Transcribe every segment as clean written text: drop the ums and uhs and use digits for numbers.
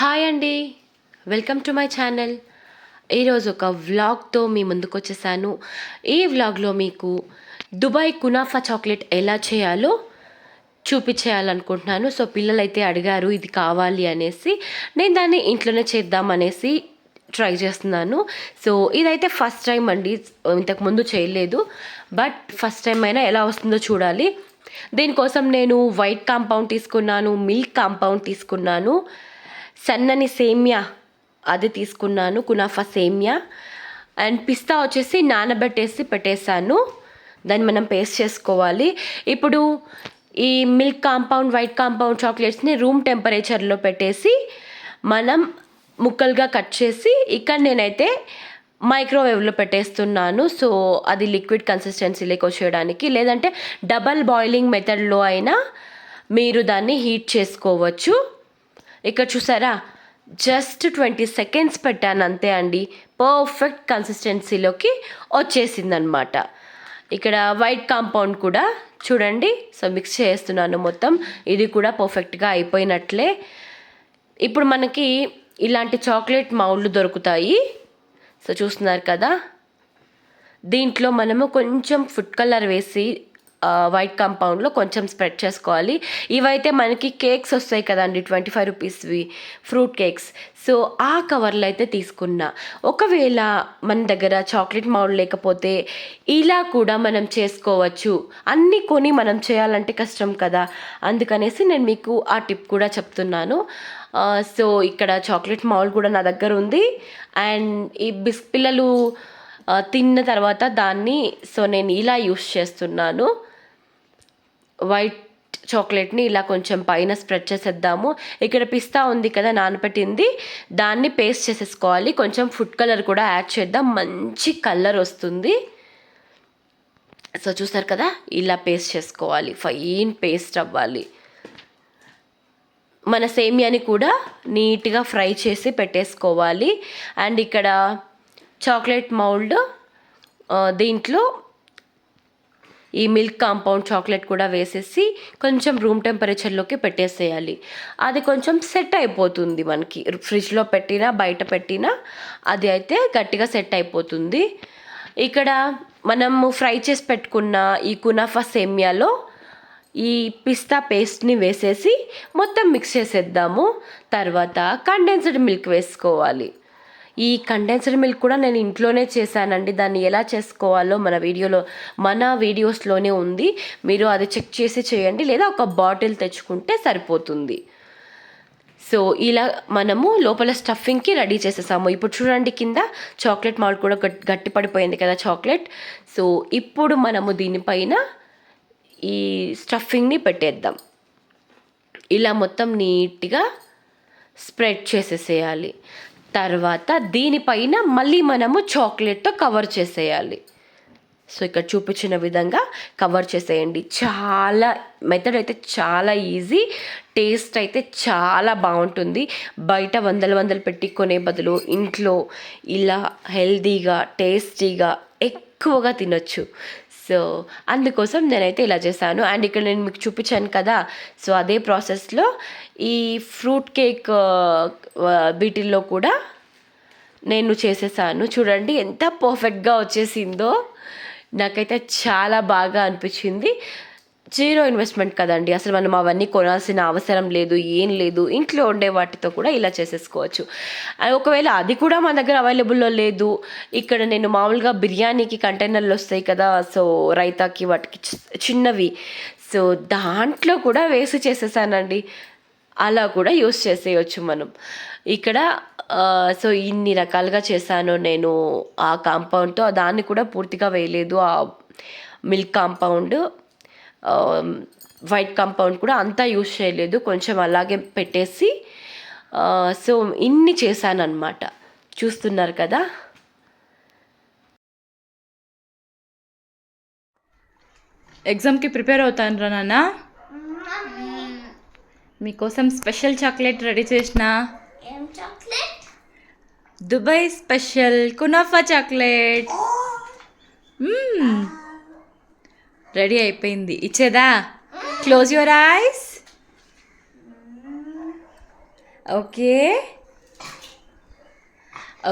Hi అండి, welcome to my channel. ఈరోజు ఒక వ్లాగ్తో మీ ముందుకు వచ్చేసాను. ఈ వ్లాగ్లో మీకు దుబాయ్ కునాఫా చాక్లెట్ ఎలా చేయాలో చూపించేయాలనుకుంటున్నాను. సో పిల్లలైతే అడిగారు ఇది కావాలి అనేసి, నేను దాన్ని ఇంట్లోనే చేద్దామనేసి ట్రై చేస్తున్నాను. సో ఇదైతే ఫస్ట్ టైం అండి, ఇంతకుముందు చేయలేదు. బట్ ఫస్ట్ టైం అయినా ఎలా వస్తుందో చూడాలి. దీనికోసం నేను వైట్ కాంపౌండ్ తీసుకున్నాను, మిల్క్ కాంపౌండ్ తీసుకున్నాను, సన్నని సేమియా అది తీసుకున్నాను, కునాఫా సేమియా, అండ్ పిస్తా వచ్చేసి నానబెట్టేసి పెట్టేశాను. దాన్ని మనం పేస్ట్ చేసుకోవాలి. ఇప్పుడు ఈ మిల్క్ కాంపౌండ్, వైట్ కాంపౌండ్ చాక్లెట్స్ని రూమ్ టెంపరేచర్లో పెట్టేసి మనం ముక్కలుగా కట్ చేసి ఇక్కడ నేనైతే మైక్రోవేవ్లో పెట్టేస్తున్నాను. సో అది లిక్విడ్ కన్సిస్టెన్సీలోకి వచ్చేయడానికి, లేదంటే డబల్ బాయిలింగ్ మెథడ్లో అయినా మీరు దాన్ని హీట్ చేసుకోవచ్చు. ఇక్కడ చూసారా, జస్ట్ 20 సెకండ్స్ పెట్టాను అంతే అండి, పర్ఫెక్ట్ కన్సిస్టెన్సీలోకి వచ్చేసిందనమాట. ఇక్కడ వైట్ కాంపౌండ్ కూడా చూడండి, సో మిక్స్ చేస్తున్నాను మొత్తం. ఇది కూడా పర్ఫెక్ట్గా అయిపోయినట్లే. ఇప్పుడు మనకి ఇలాంటి చాక్లెట్ మౌల్డ్ దొరుకుతాయి. సో చూస్తున్నారు కదా, దీంట్లో మనము కొంచెం ఫుడ్ కలర్ వేసి వైట్ కాంపౌండ్లో కొంచెం స్ప్రెడ్ చేసుకోవాలి. ఇవైతే మనకి కేక్స్ వస్తాయి కదండి, 25 రూపీస్వి ఫ్రూట్ కేక్స్. సో ఆ కవర్లో అయితే తీసుకున్నా. ఒకవేళ మన దగ్గర చాక్లెట్ మౌల్డ్ లేకపోతే ఇలా కూడా మనం చేసుకోవచ్చు. అన్నీ కొని మనం చేయాలంటే కష్టం కదా, అందుకనేసి నేను మీకు ఆ టిప్ కూడా చెప్తున్నాను. సో ఇక్కడ చాక్లెట్ మౌల్డ్ కూడా నా దగ్గర ఉంది. అండ్ ఈ పిల్లలు తిన్న తర్వాత దాన్ని సో నేను ఇలా యూస్ చేస్తున్నాను. వైట్ చాక్లెట్ని ఇలా కొంచెం పైన స్ప్రెడ్ చేసేద్దాము. ఇక్కడ పిస్తా ఉంది కదా నానబెట్టింది, దాన్ని పేస్ట్ చేసేసుకోవాలి. కొంచెం ఫుడ్ కలర్ కూడా యాడ్ చేద్దాం, మంచి కలర్ వస్తుంది. సో చూసారు కదా, ఇలా పేస్ట్ చేసుకోవాలి, ఫైన్ పేస్ట్ అవ్వాలి. మన సేమియాని కూడా నీట్గా ఫ్రై చేసి పెట్టేసుకోవాలి. అండ్ ఇక్కడ చాక్లెట్ మౌల్డ్, దీంట్లో ఈ మిల్క్ కాంపౌండ్ చాక్లెట్ కూడా వేసేసి కొంచెం రూమ్ టెంపరేచర్లోకి పెట్టేసేయాలి. అది కొంచెం సెట్ అయిపోతుంది మనకి, ఫ్రిడ్జ్లో పెట్టినా బయట పెట్టినా అది అయితే గట్టిగా సెట్ అయిపోతుంది. ఇక్కడ మనము ఫ్రై చేసి పెట్టుకున్న ఈ కునాఫా సేమియాలో ఈ పిస్తా పేస్ట్ని వేసేసి మొత్తం మిక్స్ చేసేద్దాము. తర్వాత కండెన్స్డ్ మిల్క్ వేసుకోవాలి. ఈ కండెన్స్డ్ మిల్క్ కూడా నేను ఇంట్లోనే చేశానండి. దాన్ని ఎలా చేసుకోవాలో మన వీడియోస్లోనే ఉంది, మీరు అది చెక్ చేసి చేయండి, లేదా ఒక బాటిల్ తెచ్చుకుంటే సరిపోతుంది. సో ఇలా మనము లోపల స్టఫింగ్కి రెడీ చేసేసాము. ఇప్పుడు చూడండి, కింద చాక్లెట్ మౌల్డ్ కూడా గట్టి పడిపోయింది కదా చాక్లెట్. సో ఇప్పుడు మనము దీనిపైన ఈ స్టఫింగ్ని పెట్టేద్దాం. ఇలా మొత్తం నీట్గా స్ప్రెడ్ చేసేసేయాలి. తర్వాత దీనిపైన మళ్ళీ మనము చాక్లెట్తో కవర్ చేసేయాలి. సో ఇక్కడ చూపించిన విధంగా కవర్ చేసేయండి. మెథడ్ అయితే చాలా ఈజీ, టేస్ట్ అయితే చాలా బాగుంటుంది. బయట వందలు పెట్టి కొనే బదులు ఇంట్లో ఇలా హెల్తీగా టేస్టీగా ఎక్కువగా తినొచ్చు. సో అందుకోసం నేనైతే ఇలా చేశాను. అండ్ ఇక్కడ నేను మీకు చూపించాను కదా, సో అదే ప్రాసెస్లో ఈ ఫ్రూట్ కేక్ వీటిల్లో కూడా నేను చేసేసాను. చూడండి ఎంత పర్ఫెక్ట్గా వచ్చేసిందో, నాకైతే చాలా బాగా అనిపించింది. జీరో ఇన్వెస్ట్మెంట్ కదండి, అసలు మనం అవన్నీ కొనాల్సిన అవసరం లేదు, ఏం లేదు. ఇంట్లో ఉండే వాటితో కూడా ఇలా చేసేసుకోవచ్చు. ఒకవేళ అది కూడా మన దగ్గర అవైలబుల్లో లేదు, ఇక్కడ నేను మామూలుగా బిర్యానీకి కంటైనర్లు వస్తాయి కదా, సో రైతాకి వాటికి చిన్నవి, సో దాంట్లో కూడా వేసి చేసేసానండి. అలా కూడా యూస్ చేసేయచ్చు మనం. ఇక్కడ సో ఇన్ని రకాలుగా చేశాను నేను ఆ కాంపౌండ్తో. దాన్ని కూడా పూర్తిగా వేయలేదు, ఆ మిల్క్ కాంపౌండ్, వైట్ కాంపౌండ్ కూడా అంతా యూస్ చేయలేదు, కొంచెం అలాగే పెట్టేసి సో ఇన్ని చేశాను అనమాట. చూస్తున్నారు కదా. ఎగ్జామ్కి ప్రిపేర్ అవుతాను రా నాన్న. మీకోసం స్పెషల్ చాక్లెట్ రెడీ చేసిన, Dubai special kunafa chocolate ready అయిపోయింది. ఇచ్చేదా? Close your eyes. Okay,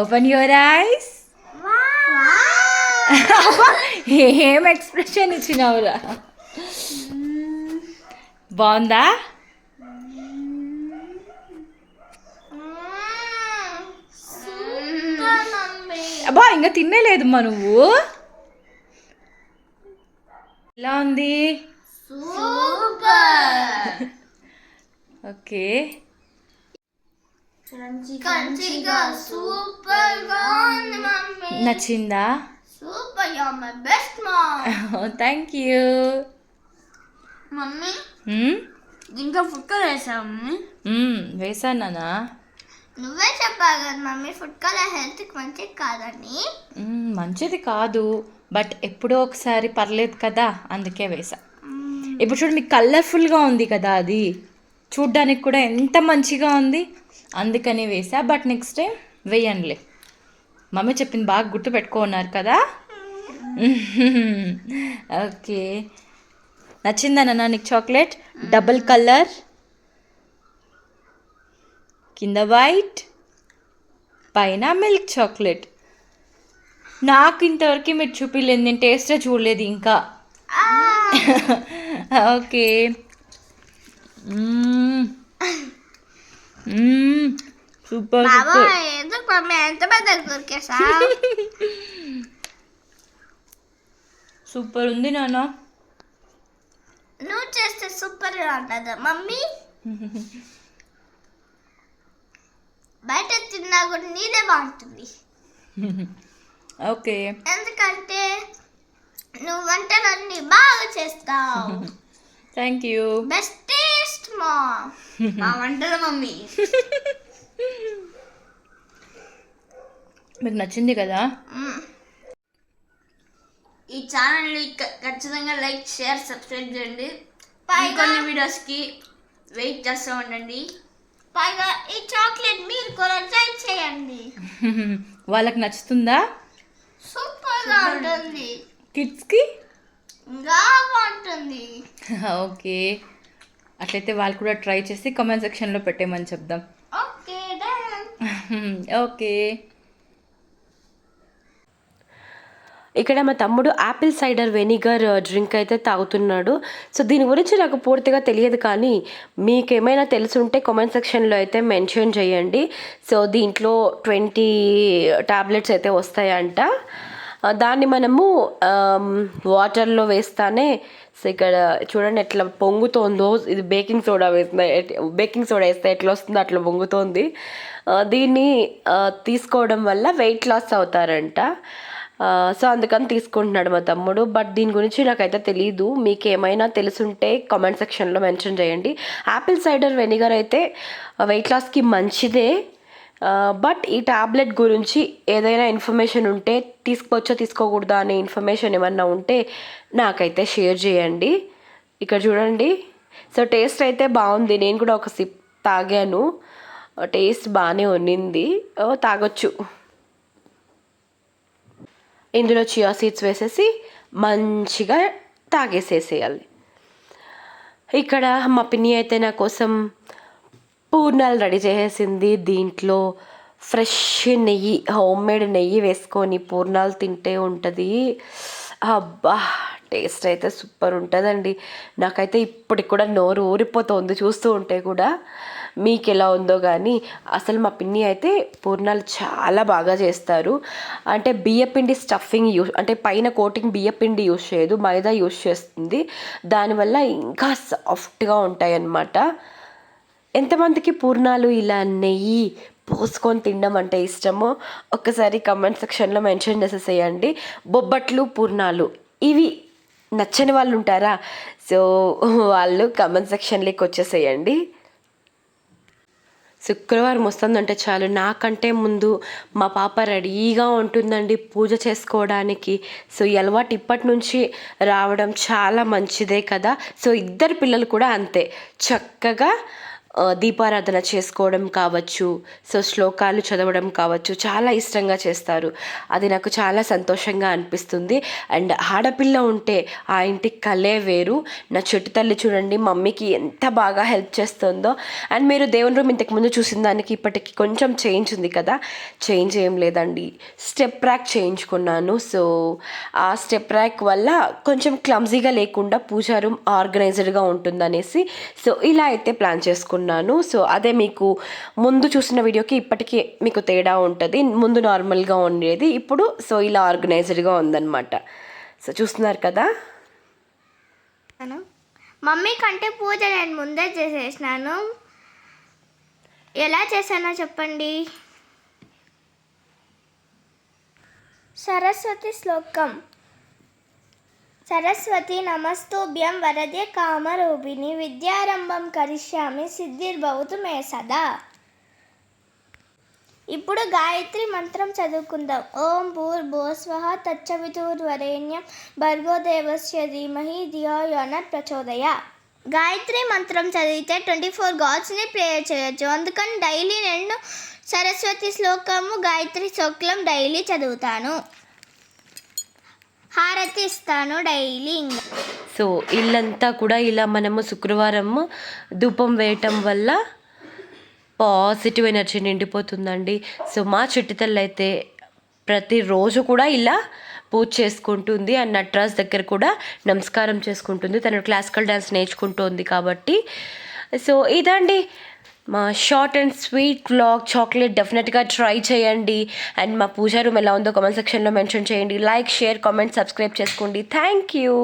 open your eyes. ఏం ఎక్స్ప్రెషన్ ఇచ్చినావురా? బాగుందా? అబ్బా ఇంకా తినేలేదమ్మా నువ్వు. ఎలా ఉంది? ఓకే, కంచిగా సూపర్ గా ఉంది మమ్మీ. నచ్చిందా? Super, you are my best mom. Thank you. Mummy ఇంకా ఫుడ్ కలర్ వేసావు మమ్మీ? వేసాను నానా. నువ్వే చెప్పావు కదా మమ్మీ ఫుడ్ కలర్ హెల్త్ కి మంచిది కాదని. మంచిది కాదు, బట్ ఎప్పుడో ఒకసారి పర్లేదు కదా, అందుకే వేసా. ఇప్పుడు చూడు, మీకు కలర్ఫుల్గా ఉంది కదా, అది చూడ్డానికి కూడా ఎంత మంచిగా ఉంది, అందుకని వేసా. బట్ నెక్స్ట్ టైం వేయండిలే. మమ్మీ చెప్పింది బాగా గుర్తు పెట్టుకున్నారు కదా. ఓకే, నచ్చిందా నాన్న నీకు చాక్లెట్? డబుల్ కలర్, కింద వైట్, పైన మిల్క్ చాక్లెట్. నాకు ఇంతవరకు మీరు చూపించలేదు, నేను టేస్టే చూడలేదు ఇంకా. Okay, super super. ఎందుకు మమ్మీ ఎంత పెద్ద దొరికేసా? సూపర్ ఉంది నాన్న. నువ్వు చేస్తే సూపర్ గా ఉంటుందా మమ్మీ? బయట తిన్నా కూడా నీదే బాగుంటుంది. ఓకే, ఎందుకంటే నువ్వు వంటలన్నీ బాగా చేస్తావు. Thank you. బెస్ట్ టేస్ట్ మా వంటల మమ్మీ. మీకు నచ్చింది కదా? ఈ ఛానల్ని ఖచ్చితంగా లైక్, షేర్, సబ్స్క్రైబ్ చేయండి. కొన్ని వీడియోస్కి వెయిట్ చేస్తూ ఉండండి. పైగా ఈ చాక్లెట్ మీరు కూడా ట్రై చేయండి. వాళ్ళకి నచ్చుతుందా? సూపర్గా ఉంటుంది. కిడ్స్కి ఇంకా బాగుంటుంది. ఓకే, అట్లయితే వాళ్ళు కూడా ట్రై చేసి కామెంట్ సెక్షన్లో పెట్టేయమని చెప్దాం. Okay done. ఓకే, ఇక్కడ మా తమ్ముడు యాపిల్ సైడర్ వెనిగర్ డ్రింక్ అయితే తాగుతున్నాడు. సో దీని గురించి నాకు పూర్తిగా తెలియదు, కానీ మీకేమైనా తెలుసుంటే కామెంట్ సెక్షన్లో అయితే మెన్షన్ చేయండి. సో దీంట్లో 20 టాబ్లెట్స్ అయితే వస్తాయంట. దాన్ని మనము వాటర్లో వేస్తానే, సో ఇక్కడ చూడండి ఎట్లా పొంగుతోందో. ఇది బేకింగ్ సోడా వేస్తే ఎట్లా వస్తుందో అట్లా పొంగుతోంది. దీన్ని తీసుకోవడం వల్ల వెయిట్ లాస్ అవుతారంట. సో అందుకని తీసుకుంటున్నాడు మా తమ్ముడు. బట్ దీని గురించి నాకైతే తెలీదు, మీకు ఏమైనా తెలుసుంటే కామెంట్ సెక్షన్లో మెన్షన్ చేయండి. యాపిల్ సైడర్ వెనిగర్ అయితే వెయిట్ లాస్కి మంచిదే. బట్ ఈ టాబ్లెట్ గురించి ఏదైనా ఇన్ఫర్మేషన్ ఉంటే, తీసుకోవచ్చో తీసుకోకూడదా అనే ఇన్ఫర్మేషన్ ఏమన్నా ఉంటే నాకైతే షేర్ చేయండి. ఇక్కడ చూడండి, సో టేస్ట్ అయితే బాగుంది. నేను కూడా ఒక సిప్ తాగాను, టేస్ట్ బాగానే ఉన్నింది, తాగొచ్చు. ఇందులో చియా సీడ్స్ వేసేసి మంచిగా తాగేసేసేయాలి. ఇక్కడ మా పిన్ని అయితే నా కోసం పూర్ణాలు రెడీ చేసేసింది. దీంట్లో ఫ్రెష్ నెయ్యి, హోమ్ మేడ్ నెయ్యి వేసుకొని పూర్ణాలు తింటే ఉంటుంది. అబ్బా, టేస్ట్ అయితే సూపర్ ఉంటుందండి. నాకైతే ఇప్పటికి కూడా నోరు ఊరిపోతుంది చూస్తూ ఉంటే కూడా. మీకు ఎలా ఉందో కానీ అసలు మా పిన్ని అయితే పూర్ణాలు చాలా బాగా చేస్తారు. అంటే బియ్యపిండి స్టఫింగ్ అంటే పైన కోటింగ్ బియ్యపిండి యూస్ చేయదు, మైదా యూస్ చేస్తుంది. దానివల్ల ఇంకా సాఫ్ట్గా ఉంటాయి అన్నమాట. ఎంతమందికి పూర్ణాలు ఇలా నెయ్యి పోసుకొని తినడం అంటే ఇష్టమో ఒక్కసారి కమెంట్ సెక్షన్లో మెన్షన్ చేసేసేయండి. బొబ్బట్లు, పూర్ణాలు ఇవి నచ్చని వాళ్ళు ఉంటారా? సో వాళ్ళు కమెంట్ సెక్షన్లోకి వచ్చేసేయండి. శుక్రవారం వస్తుందంటే చాలు, నాకంటే ముందు మా పాప రెడీగా ఉంటుందండి పూజ చేసుకోవడానికి. సో ఈ అలవాటు ఇప్పటి నుంచి రావడం చాలా మంచిదే కదా. సో ఇద్దరు పిల్లలు కూడా అంతే, చక్కగా దీపారాధన చేసుకోవడం కావచ్చు, సో శ్లోకాలు చదవడం కావచ్చు, చాలా ఇష్టంగా చేస్తారు. అది నాకు చాలా సంతోషంగా అనిపిస్తుంది. అండ్ ఆడపిల్ల ఉంటే ఆ ఇంటికి కలే వేరు. నా చెట్టు తల్లి చూడండి మమ్మీకి ఎంత బాగా హెల్ప్ చేస్తుందో. అండ్ మీరు దేవుని రూమ్ ఇంతకుముందు చూసిన దానికి ఇప్పటికి కొంచెం చేంజ్ ఉంది కదా, చేంజ్ ఏం లేదండి, స్టెప్ ర్యాక్ చేయించుకున్నాను. సో ఆ స్టెప్ ర్యాక్ వల్ల కొంచెం క్లమ్జీగా లేకుండా పూజా రూమ్ ఆర్గనైజ్డ్గా ఉంటుందనేసి సో ఇలా అయితే ప్లాన్ చేసుకున్నాను. సో అదే మీకు ముందు చూసిన వీడియోకి ఇప్పటికీ మీకు తేడా ఉంటుంది. ముందు నార్మల్గా ఉండేది, ఇప్పుడు సో ఇలా ఆర్గనైజ్డ్గా ఉందన్నమాట. సో చూస్తున్నారు కదా. మమ్మీ కంటే పూజ నేను ముందే చేసేసినాను. ఎలా చేశానో చెప్పండి. సరస్వతి శ్లోకం. సరస్వతి నమస్తోభ్యం వరదే కామరూపిణి విద్యారంభం కరిష్యామి సిద్ధిర్భవతు మే సదా. ఇప్పుడు గాయత్రి మంత్రం చదువుకుందాం. ఓం భూర్భువస్వః తత్సవితుర్వరేణ్యం భర్గో దేవస్య ధీమహి ధియో యో న ప్రచోదయాత్. గాయత్రి మంత్రం చదివితే 24 గాడ్స్ని ప్రేయర్ చేయొచ్చు. అందుకని డైలీ నేను సరస్వతి శ్లోకము గాయత్రి శ్లోకం డైలీ చదువుతాను. హారతి ఇస్తాను డైలీ. సో ఇల్లంతా కూడా ఇలా మనము శుక్రవారం ధూపం వేయటం వల్ల పాజిటివ్ ఎనర్జీ నిండిపోతుందండి. సో మా చెట్టు తల్లి అయితే ప్రతిరోజు కూడా ఇలా పూజ చేసుకుంటుంది. అండ్ నటరాజ్ దగ్గర కూడా నమస్కారం చేసుకుంటుంది. తను క్లాసికల్ డ్యాన్స్ నేర్చుకుంటుంది కాబట్టి. సో ఇదండి మా short and sweet vlog. Chocolate డెఫినెట్గా ట్రై చేయండి. అండ్ మా పూజా రూమ్ ఎలా ఉందో కామెంట్ సెక్షన్లో మెన్షన్ చేయండి. లైక్, షేర్, కామెంట్, సబ్స్క్రైబ్ చేసుకోండి. Thank you.